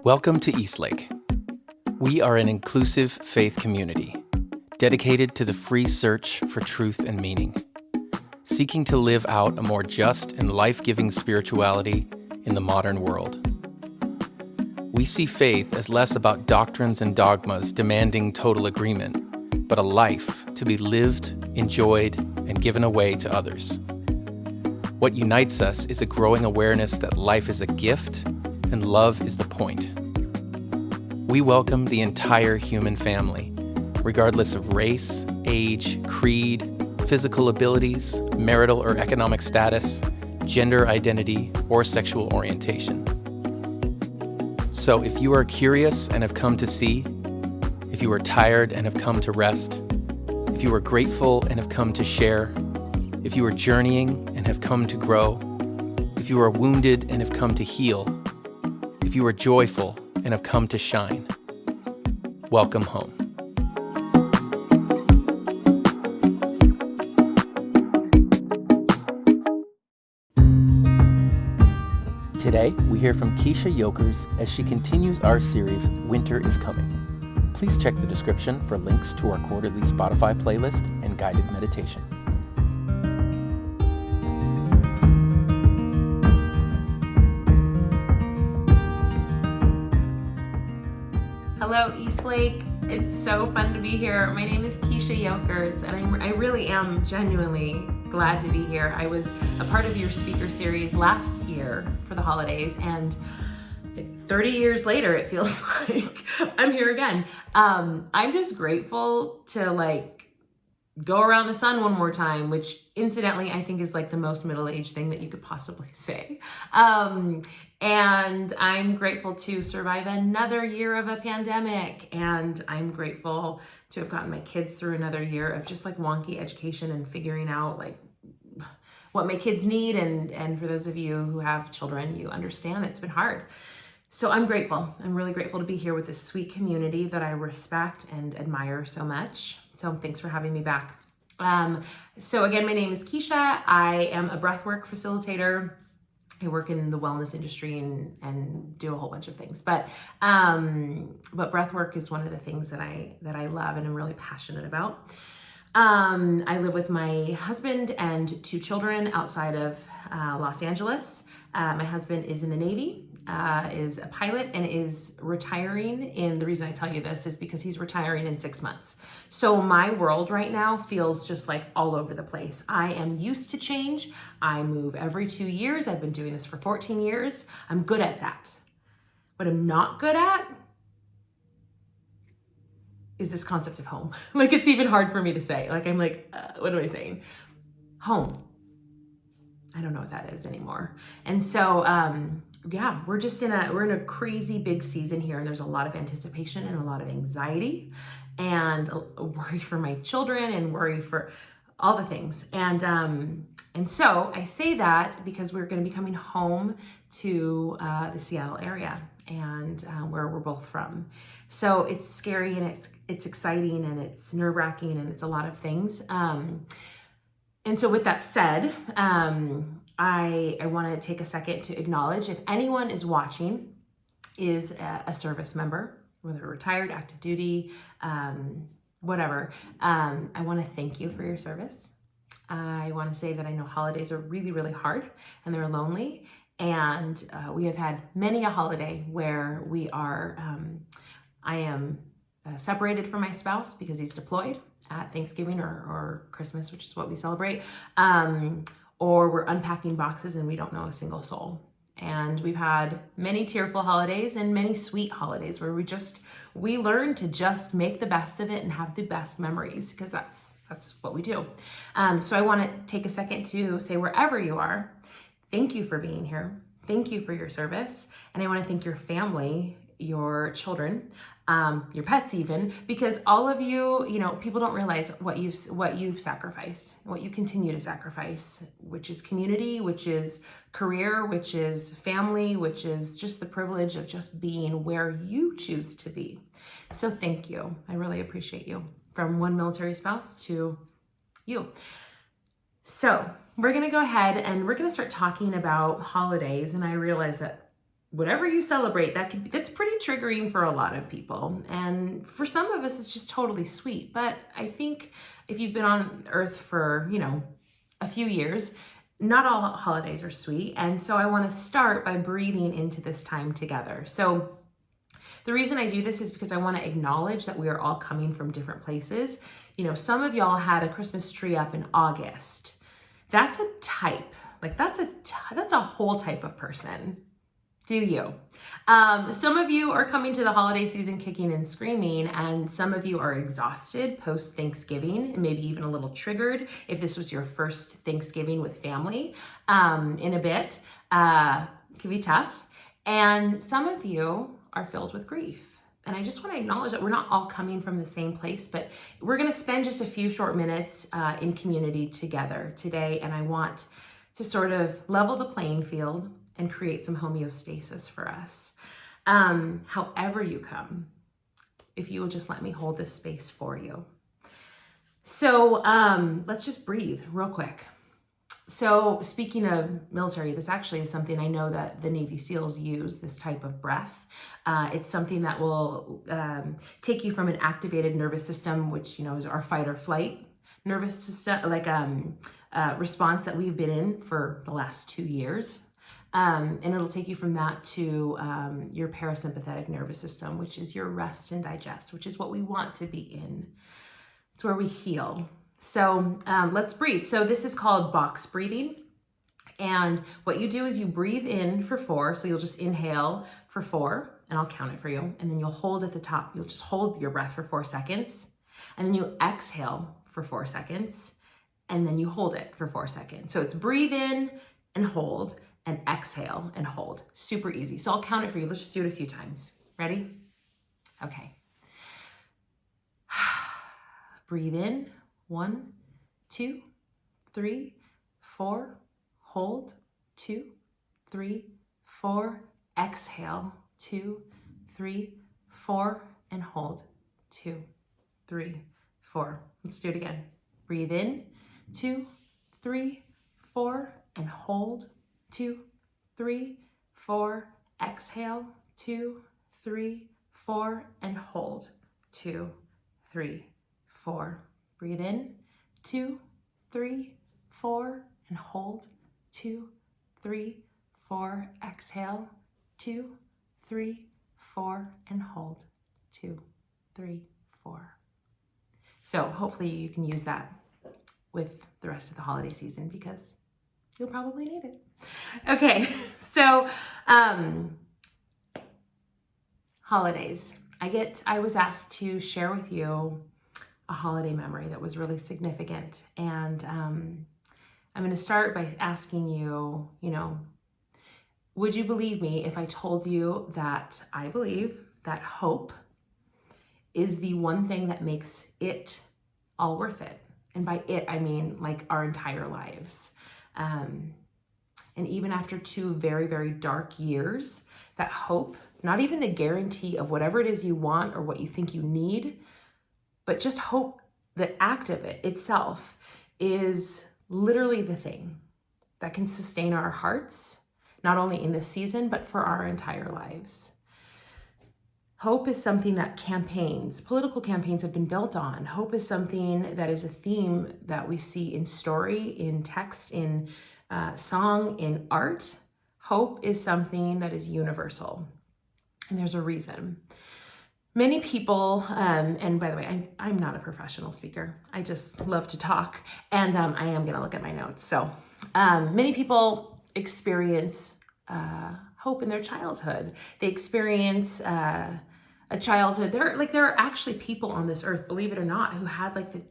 Welcome to Eastlake. We are an inclusive faith community dedicated to the free search for truth and meaning, seeking to live out a more just and life-giving spirituality in the modern world. We see faith as less about doctrines and dogmas demanding total agreement, but a life to be lived, enjoyed, and given away to others. What unites us is a growing awareness that life is a gift and love is the point. We welcome the entire human family, regardless of race, age, creed, physical abilities, marital or economic status, gender identity, or sexual orientation. So if you are curious and have come to see, if you are tired and have come to rest, if you are grateful and have come to share, if you are journeying and have come to grow, if you are wounded and have come to heal, if you are joyful and have come to shine, welcome home. Today, we hear from Kiesha Yokers as she continues our series, Winter is Coming. Please check the description for links to our quarterly Spotify playlist and guided meditation. Hello, Eastlake. It's so fun to be here. My name is Kiesha Yokers, and I really am genuinely glad to be here. I was a part of your speaker series last year for the holidays, and 30 years later, it feels like I'm here again. I'm just grateful to go around the sun one more time, which incidentally, I think is like the most middle-aged thing that you could possibly say. And I'm grateful to survive another year of a pandemic. And I'm grateful to have gotten my kids through another year of just wonky education and figuring out what my kids need. And for those of you who have children, you understand it's been hard. So I'm grateful. I'm really grateful to be here with this sweet community that I respect and admire so much. So thanks for having me back. So again, my name is Kiesha. I am a breathwork facilitator. I work in the wellness industry and do a whole bunch of things, but breathwork is one of the things that I love and I'm really passionate about. I live with my husband and 2 children outside of Los Angeles. My husband is in the Navy, is a pilot, and is retiring. And the reason I tell you this is because he's retiring in 6 months. So my world right now feels just all over the place. I am used to change. I move every 2 years. I've been doing this for 14 years. I'm good at that. What I'm not good at is this concept of home. It's even hard for me to say. What am I saying? Home. I don't know what that is anymore. And so, we're in a crazy big season here, and there's a lot of anticipation and a lot of anxiety and a worry for my children and worry for all the things. And so I say that because we're going to be coming home to the Seattle area and where we're both from. So it's scary and it's exciting and it's nerve-wracking and it's a lot of things. And so with that said, I want to take a second to acknowledge if anyone is watching is a service member, whether retired, active duty, whatever. I want to thank you for your service. I want to say that I know holidays are really, really hard and they're lonely. And we have had many a holiday where I am separated from my spouse because he's deployed at Thanksgiving or Christmas, which is what we celebrate, or we're unpacking boxes and we don't know a single soul. And we've had many tearful holidays and many sweet holidays where we learn to just make the best of it and have the best memories, because that's what we do. So I want to take a second to say, wherever you are, thank you for being here. Thank you for your service. And I want to thank your family, your children, your pets even, because all of you, people don't realize what you've sacrificed, what you continue to sacrifice, which is community, which is career, which is family, which is just the privilege of just being where you choose to be. So thank you. I really appreciate you, from one military spouse to you. So we're going to go ahead and we're going to start talking about holidays. And I realize that whatever you celebrate, that's pretty triggering for a lot of people. And for some of us, it's just totally sweet. But I think if you've been on earth for, a few years, not all holidays are sweet. And so I want to start by breathing into this time together. So the reason I do this is because I want to acknowledge that we are all coming from different places. Some of y'all had a Christmas tree up in August. That's a type. Like that's a whole type of person. Do you? Some of you are coming to the holiday season kicking and screaming, and some of you are exhausted post Thanksgiving, and maybe even a little triggered if this was your first Thanksgiving with family in a bit. It can be tough. And some of you are filled with grief. And I just want to acknowledge that we're not all coming from the same place, but we're going to spend just a few short minutes in community together today. And I want to sort of level the playing field and create some homeostasis for us. However you come, if you will just let me hold this space for you. So let's just breathe real quick. So speaking of military, this actually is something I know that the Navy SEALs use, this type of breath. It's something that will take you from an activated nervous system, which, is our fight or flight nervous system, response that we've been in for the last 2 years. And it'll take you from that to your parasympathetic nervous system, which is your rest and digest, which is what we want to be in. It's where we heal. So let's breathe. So this is called box breathing. And what you do is you breathe in for 4. So you'll just inhale for 4, and I'll count it for you. And then you'll hold at the top. You'll just hold your breath for 4 seconds. And then you exhale for 4 seconds. And then you hold it for 4 seconds. So it's breathe in and hold, and exhale and hold. Super easy. So I'll count it for you. Let's just do it a few times. Ready? Okay. Breathe in. 1, 2, 3, 4. Hold. 2, 3, 4. Exhale. 2, 3, 4. And hold. 2, 3, 4. Let's do it again. Breathe in. 2, 3, 4. And hold. 2, 3, 4. Exhale. 2, 3, 4. And hold. 2, 3, 4. Breathe in. 2, 3, 4. And hold. 2, 3, 4. Exhale. 2, 3, 4. And hold. 2, 3, 4. So hopefully you can use that with the rest of the holiday season, because you'll probably need it. Okay, so holidays. I was asked to share with you a holiday memory that was really significant. And I'm going to start by asking you, would you believe me if I told you that I believe that hope is the one thing that makes it all worth it? And by it, I mean like our entire lives. And even after 2 very, very dark years, that hope, not even the guarantee of whatever it is you want or what you think you need, but just hope, the act of it itself is literally the thing that can sustain our hearts, not only in this season, but for our entire lives. Hope is something that political campaigns have been built on. Hope is something that is a theme that we see in story, in text, in song, in art. Hope is something that is universal. And there's a reason. Many people, and by the way, I'm not a professional speaker. I just love to talk, and I am going to look at my notes. So many people experience hope in their childhood. They experience a childhood. There are actually people on this earth, believe it or not, who had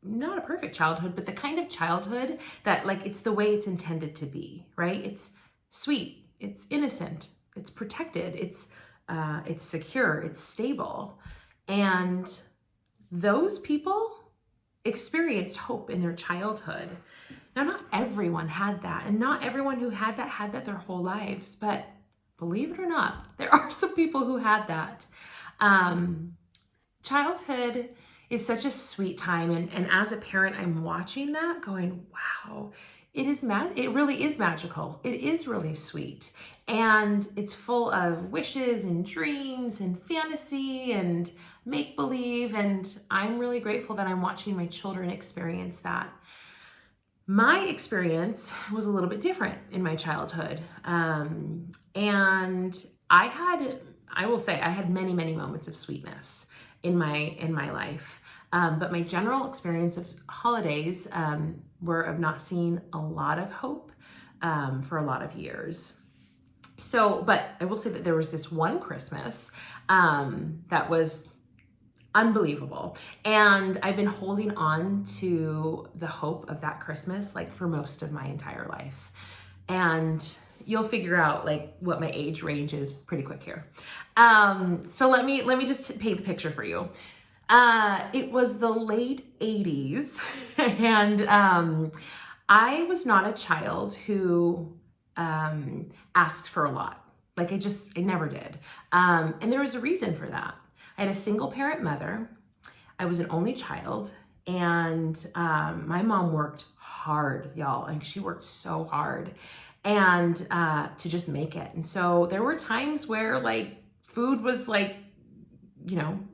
not a perfect childhood, but the kind of childhood that it's the way it's intended to be, right? It's sweet, it's innocent, it's protected, it's secure, it's stable. And those people experienced hope in their childhood. Now, not everyone had that, and not everyone who had that their whole lives, but believe it or not, there are some people who had that. Childhood is such a sweet time, and as a parent, I'm watching that going, wow, it really is magical. It is really sweet. And it's full of wishes and dreams and fantasy and make-believe. And I'm really grateful that I'm watching my children experience that. My experience was a little bit different in my childhood. And I will say I had many, many moments of sweetness in my life. But my general experience of holidays were of not seeing a lot of hope for a lot of years. So, but I will say that there was this one Christmas that was unbelievable. And I've been holding on to the hope of that Christmas like for most of my entire life. And you'll figure out like what my age range is pretty quick here. So let me just paint the picture for you. It was the late 80s and I was not a child who asked for a lot. Like I never did. And there was a reason for that. I had a single parent mother. I was an only child, and my mom worked hard, y'all. Like she worked so hard, and to just make it. And so there were times where like food was like,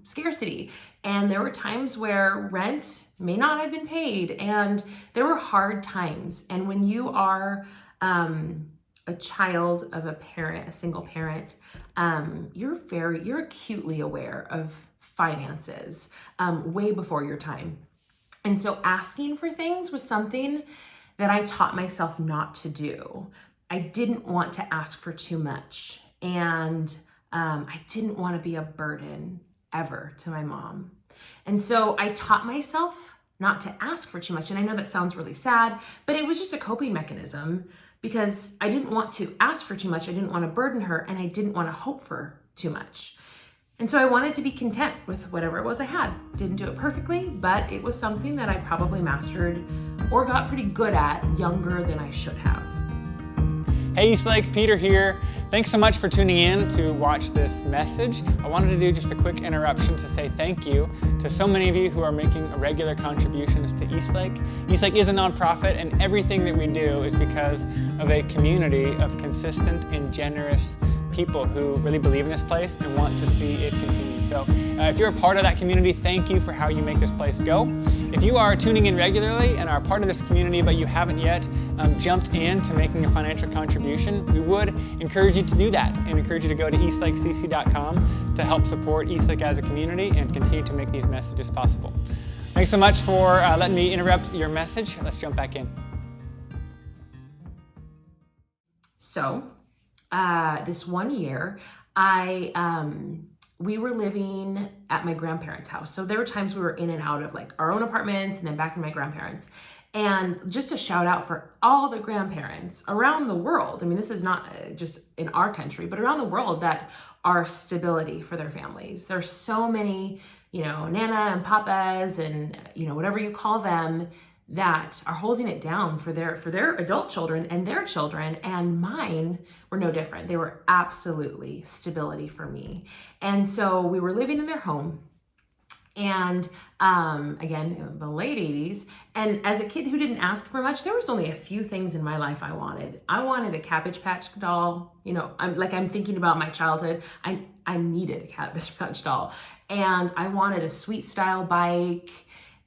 scarcity, and there were times where rent may not have been paid, and there were hard times. And when you are a child of a single parent, you're acutely aware of finances way before your time. And so asking for things was something that I taught myself not to do. I didn't want to ask for too much. And I didn't want to be a burden ever to my mom. And so I taught myself not to ask for too much. And I know that sounds really sad, but it was just a coping mechanism because I didn't want to ask for too much. I didn't want to burden her, and I didn't want to hope for too much. And so I wanted to be content with whatever it was I had. Didn't do it perfectly, but it was something that I probably mastered or got pretty good at younger than I should have. Hey Eastlake, Peter here. Thanks so much for tuning in to watch this message. I wanted to do just a quick interruption to say thank you to so many of you who are making regular contributions to Eastlake. Eastlake is a nonprofit, and everything that we do is because of a community of consistent and generous people who really believe in this place and want to see it continue. So if you're a part of that community, thank you for how you make this place go. If you are tuning in regularly and are part of this community, but you haven't yet jumped into making a financial contribution, we would encourage you to do that and encourage you to go to eastlakecc.com to help support Eastlake as a community and continue to make these messages possible. Thanks so much for letting me interrupt your message. Let's jump back in. So this one year, we were living at my grandparents' house. So there were times we were in and out of like our own apartments and then back in my grandparents'. And just a shout out for all the grandparents around the world. I mean, this is not just in our country, but around the world that are stability for their families. There's so many, Nana and Papas and, whatever you call them, that are holding it down for their adult children and their children, and mine were no different. They were absolutely stability for me. And so we were living in their home, and again, the late 80s, and as a kid who didn't ask for much, there was only a few things in my life I wanted. I wanted a Cabbage Patch doll. I'm thinking about my childhood. I needed a Cabbage Patch doll, and I wanted a sweet style bike.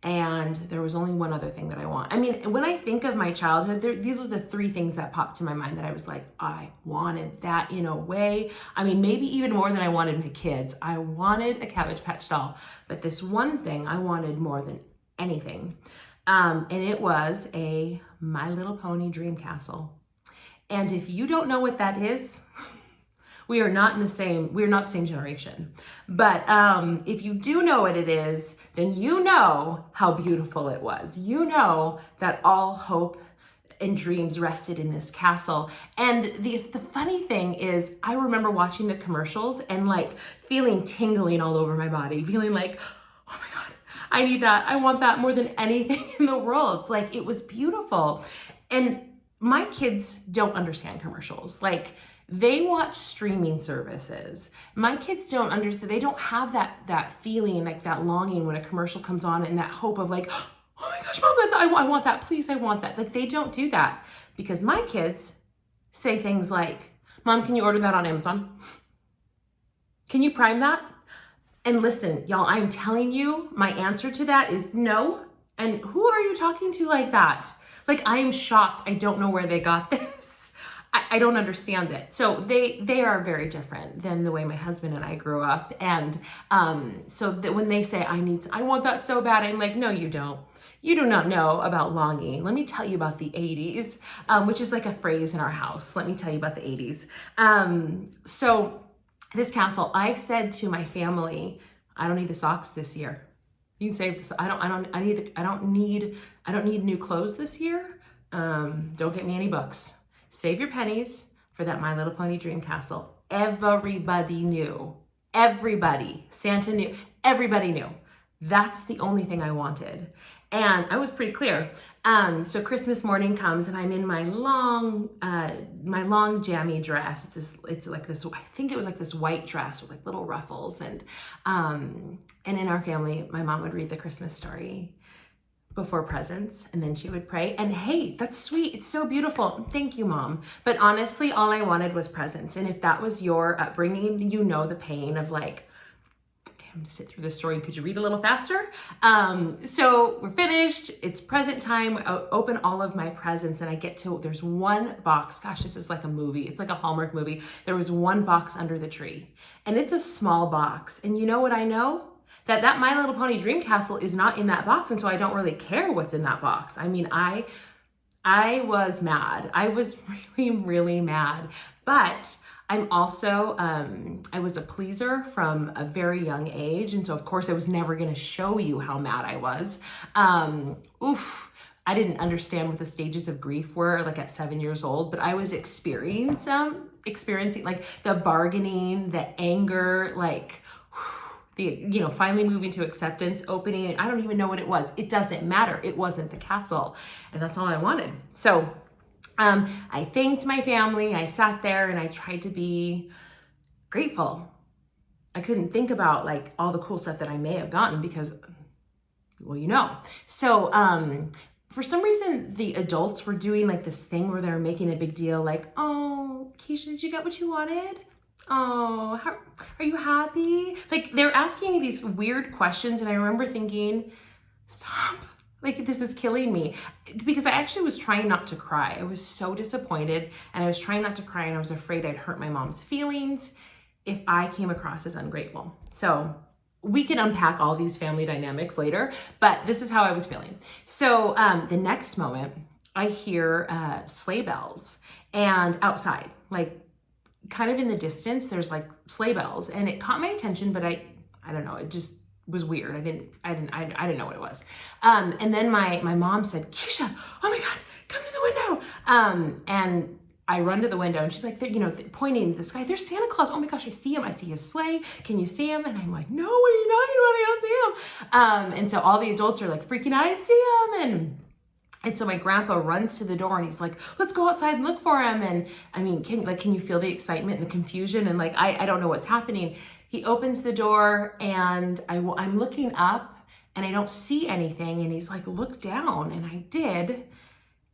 And there was only one other thing that I want. I mean, when I think of my childhood, these are the three things that popped to my mind that I was like, I wanted that in a way. I mean, maybe even more than I wanted my kids. I wanted a Cabbage Patch doll. But this one thing I wanted more than anything. And it was a My Little Pony Dream Castle. And if you don't know what that is, we're not the same generation. But if you do know what it is, then you know how beautiful it was. You know that all hope and dreams rested in this castle. And the funny thing is, I remember watching the commercials and like feeling tingling all over my body, feeling like, oh my God, I need that. I want that more than anything in the world. It's like, it was beautiful. And my kids don't understand commercials. Like, they watch streaming services. My kids don't understand. They don't have that feeling, like that longing when a commercial comes on, and that hope of like, oh my gosh, Mom, I want that. Please, I want that. Like, they don't do that because my kids say things like, Mom, can you order that on Amazon? Can you Prime that? And listen, y'all, I'm telling you, my answer to that is no. And who are you talking to like that? Like, I am shocked. I don't know where they got this. I don't understand it. So they are very different than the way my husband and I grew up. And so that when they say, I want that so bad, I'm like, no, you don't. You do not know about longing. Let me tell you about the 80s, which is like a phrase in our house. Let me tell you about the 80s. So this castle, I said to my family, I don't need the socks this year. You can save this. I don't need new clothes this year. Don't get me any books. Save your pennies for that My Little Pony Dream Castle. Everybody knew. Everybody. Santa knew. Everybody knew. That's the only thing I wanted. And I was pretty clear. So Christmas morning comes and I'm in my long jammy dress. It's like this, I think it was like this white dress with like little ruffles. And in our family, my mom would read the Christmas story before presents, and then she would pray. And hey, that's sweet. It's so beautiful. Thank you, Mom. But honestly, all I wanted was presents. And if that was your upbringing, you know the pain of like, okay, I'm gonna sit through this story. Could you read a little faster? So we're finished. It's present time. I open all of my presents and I get to, there's one box. Gosh, this is like a movie. It's like a Hallmark movie. There was one box under the tree and it's a small box. And you know what I know? That My Little Pony Dream Castle is not in that box, and so I don't really care what's in that box. I mean, I was mad. I was really, really mad. But I'm also, I was a pleaser from a very young age, and so of course I was never gonna show you how mad I was. I didn't understand what the stages of grief were like at 7 years old, but I was experiencing like the bargaining, the anger, like finally moving to acceptance, opening it. I don't even know what it was. It doesn't matter. It wasn't the castle. And that's all I wanted. So I thanked my family. I sat there and I tried to be grateful. I couldn't think about like all the cool stuff that I may have gotten because, well, you know. So for some reason, the adults were doing like this thing where they were making a big deal like, oh, Kiesha, did you get what you wanted? Oh, are you happy? Like they're asking me these weird questions and I remember thinking, stop, like this is killing me because I actually was trying not to cry. I was so disappointed and I was trying not to cry and I was afraid I'd hurt my mom's feelings if I came across as ungrateful. So we can unpack all these family dynamics later, but this is how I was feeling. So the next moment I hear sleigh bells and outside, like kind of in the distance, there's like sleigh bells and it caught my attention, but I don't know. It just was weird. I didn't know what it was. And then my mom said, Kiesha, oh my God, come to the window. And I run to the window and she's like, pointing to the sky, there's Santa Claus. Oh my gosh, I see him. I see his sleigh. Can you see him? And I'm like, no, what are you talking about? I don't see him. And so all the adults are like freaking out. I see him. And so my grandpa runs to the door and he's like, let's go outside and look for him. And I mean, can you feel the excitement and the confusion? And like, I don't know what's happening. He opens the door and I'm looking up and I don't see anything. And he's like, look down. And I did.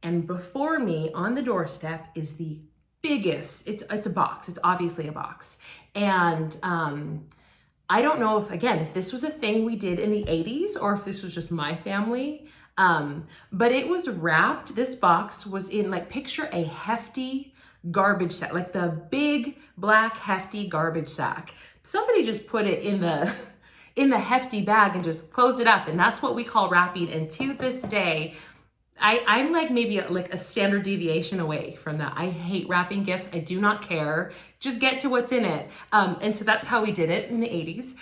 And before me on the doorstep is the biggest, it's a box. It's obviously a box. And I don't know if this was a thing we did in the 80s or if this was just my family. But it was wrapped, this box was in like, picture a hefty garbage sack, like the big black hefty garbage sack. Somebody just put it in the hefty bag and just closed it up. And that's what we call wrapping. And to this day, I'm like maybe like a standard deviation away from that. I hate wrapping gifts. I do not care. Just get to what's in it. And so that's how we did it in the 80s.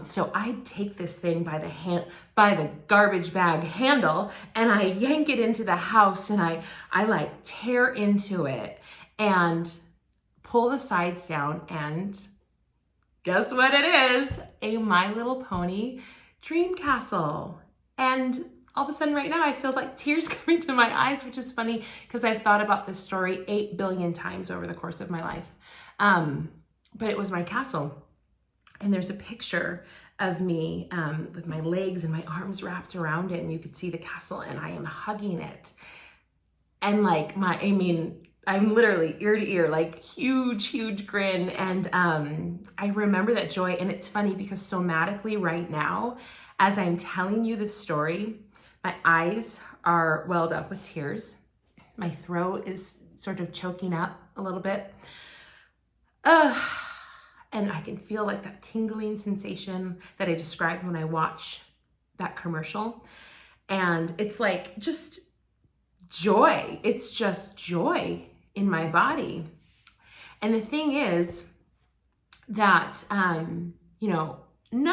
So I take this thing by the garbage bag handle and I yank it into the house and I like tear into it and pull the sides down and guess what it is? A My Little Pony Dream Castle. And all of a sudden right now, I feel like tears coming to my eyes, which is funny because I've thought about this story 8 billion times over the course of my life. But it was my castle. And there's a picture of me with my legs and my arms wrapped around it, and you could see the castle, and I am hugging it. And like I'm literally ear to ear, like huge grin. And I remember that joy. And it's funny because somatically right now, as I'm telling you this story, my eyes are welled up with tears. My throat is sort of choking up a little bit. And I can feel like that tingling sensation that I described when I watch that commercial. And it's like just joy. It's just joy in my body. And the thing is that, none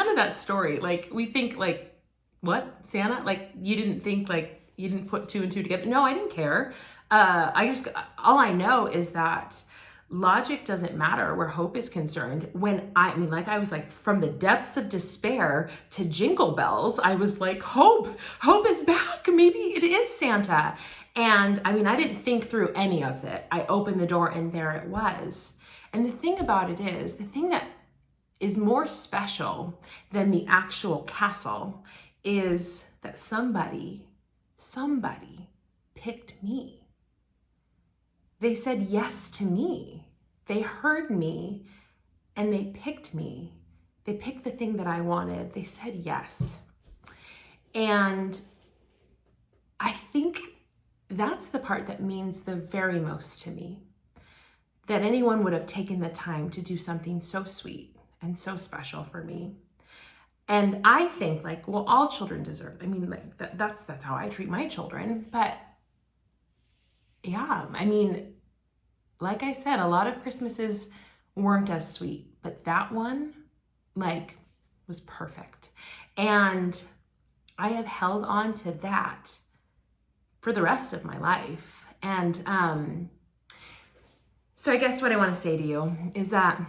of that story, like we think like, what, Santa? Like you didn't think, like you didn't put two and two together. No, I didn't care. All I know is that logic doesn't matter where hope is concerned. I was like from the depths of despair to jingle bells, I was like, hope is back. Maybe it is Santa. And I didn't think through any of it. I opened the door and there it was. And the thing about it is, the thing that is more special than the actual castle is that somebody picked me. They said yes to me. They heard me and they picked me. They picked the thing that I wanted. They said yes. And I think that's the part that means the very most to me. That anyone would have taken the time to do something so sweet and so special for me. And I think all children deserve it. That's how I treat my children. But yeah, like I said, a lot of Christmases weren't as sweet, but that one was perfect. And I have held on to that for the rest of my life. And so I guess what I want to say to you is that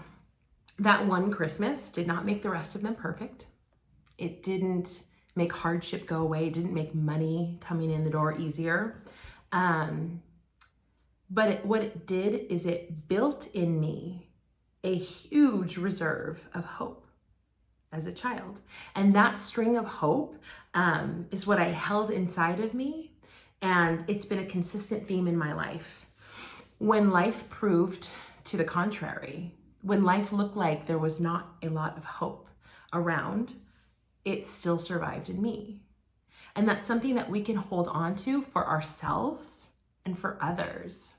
one Christmas did not make the rest of them perfect. It didn't make hardship go away. It didn't make money coming in the door easier. But what it did is it built in me a huge reserve of hope as a child. And that string of hope is what I held inside of me. And it's been a consistent theme in my life. When life proved to the contrary, when life looked like there was not a lot of hope around, it still survived in me. And that's something that we can hold on to for ourselves and for others.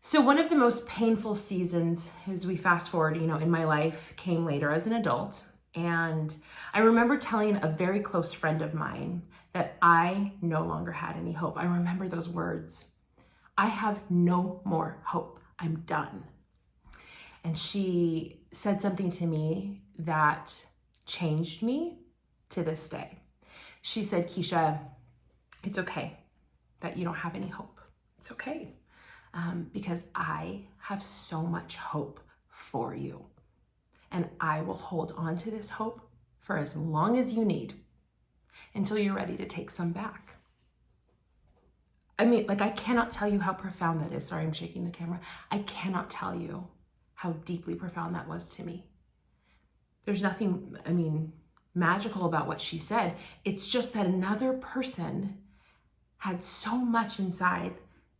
So one of the most painful seasons, as we fast forward, in my life, came later as an adult. And I remember telling a very close friend of mine that I no longer had any hope. I remember those words. I have no more hope. I'm done. And she said something to me that changed me to this day. She said, Kiesha, it's okay that you don't have any hope. It's okay. Because I have so much hope for you. And I will hold on to this hope for as long as you need until you're ready to take some back. I cannot tell you how profound that is. Sorry, I'm shaking the camera. I cannot tell you how deeply profound that was to me. There's nothing, magical about what she said. It's just that another person had so much inside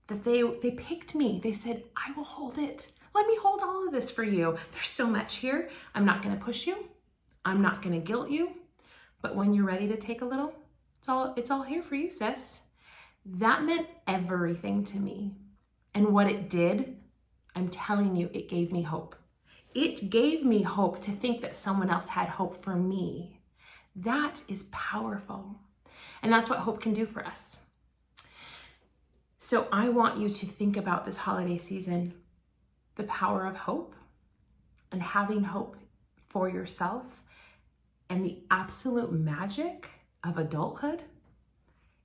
that they picked me. They said, I will hold it. Let me hold all of this for you. There's so much here. I'm not going to push you. I'm not going to guilt you. But when you're ready to take a little, it's all here for you, sis. That meant everything to me. And what it did, I'm telling you, it gave me hope. It gave me hope to think that someone else had hope for me. That is powerful. And that's what hope can do for us. So I want you to think about this holiday season, the power of hope and having hope for yourself, and the absolute magic of adulthood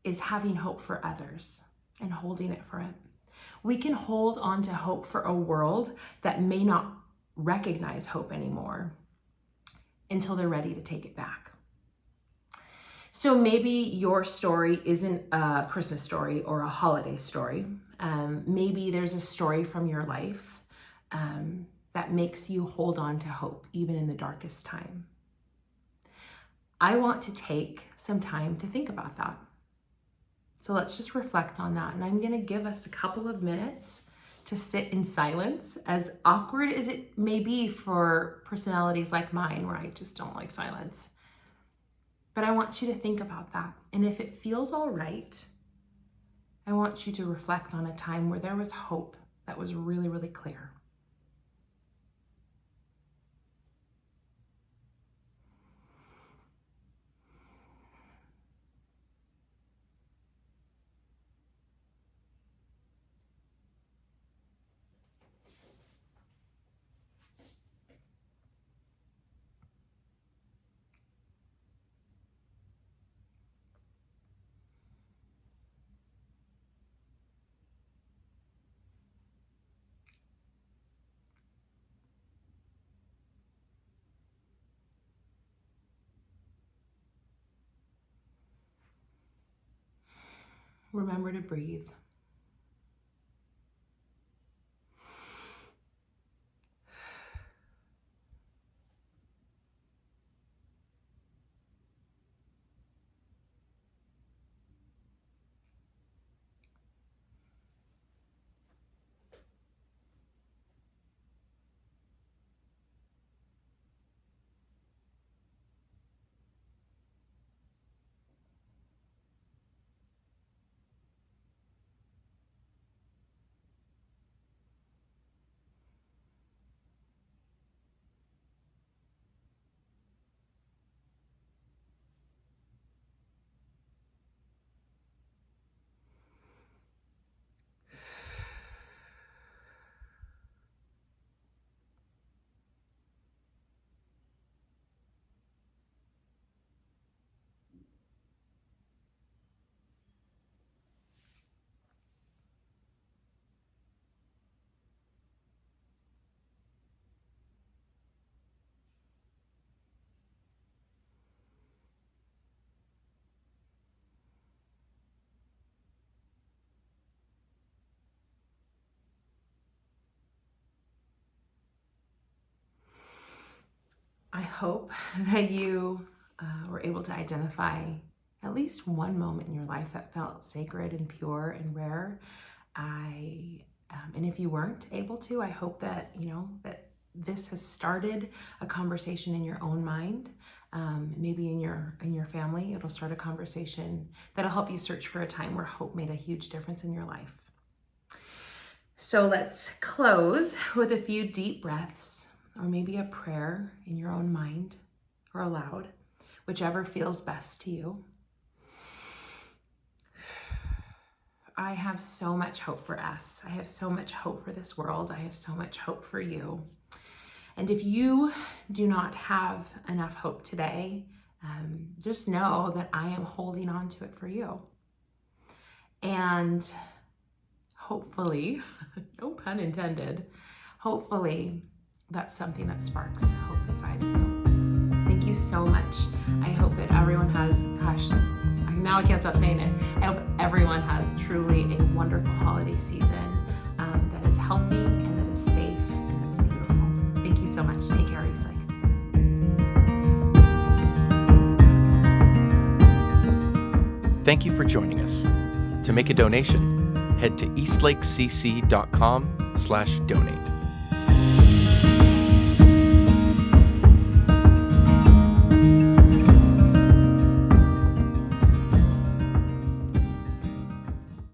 is having hope for others and holding it for it. We can hold on to hope for a world that may not recognize hope anymore until they're ready to take it back. So maybe your story isn't a Christmas story or a holiday story. Maybe there's a story from your life that makes you hold on to hope even in the darkest time. I want to take some time to think about that. So let's just reflect on that. And I'm going to give us a couple of minutes to sit in silence, as awkward as it may be for personalities like mine, where I just don't like silence. But I want you to think about that. And if it feels all right, I want you to reflect on a time where there was hope that was really, really clear. Remember to breathe. I hope that you were able to identify at least one moment in your life that felt sacred and pure and rare. And if you weren't able to, I hope that, that this has started a conversation in your own mind. Maybe in your family, it'll start a conversation that'll help you search for a time where hope made a huge difference in your life. So let's close with a few deep breaths, or maybe a prayer in your own mind or aloud, whichever feels best to you. I have so much hope for us. I have so much hope for this world. I have so much hope for you. And if you do not have enough hope today, just know that I am holding on to it for you. And hopefully, no pun intended, hopefully that's something that sparks hope inside of you. Thank you so much. I hope that everyone has, now I can't stop saying it. I hope everyone has truly a wonderful holiday season that is healthy and that is safe and that's beautiful. Thank you so much. Take care, Eastlake. Thank you for joining us. To make a donation, head to eastlakecc.com/donate.